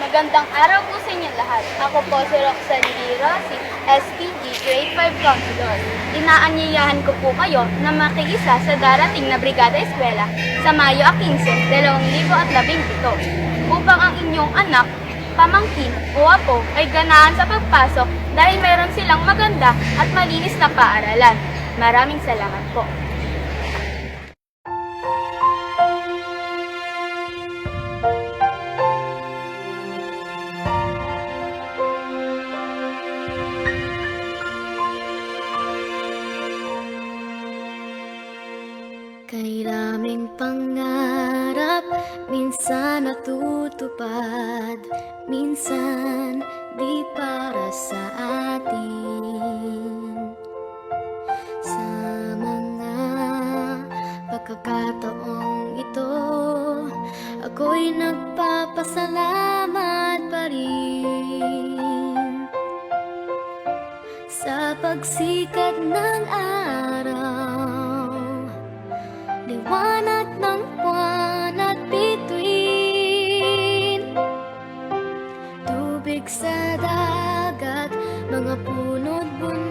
Magandang araw po sa inyo lahat. Ako po si Roxanne Rossi, SPG Grade 5 Counselor. Inaanyayahan ko po kayo na makiisa sa darating na Brigada Eskwela sa Mayo 15, 2017 upang ang inyong anak, pamangkin o apo ay ganahan sa pagpasok dahil meron silang maganda at malinis na paaralan. Maraming salamat po. Kay daming pangarap, minsan natutupad, minsan di para sa atin. Sa mga pagkakataong ito, ako'y nagpapasalamat pa rin sa pagsikat ng araw, liwanag ng buwan at bituin, tubig sa dagat, mga puno't bundok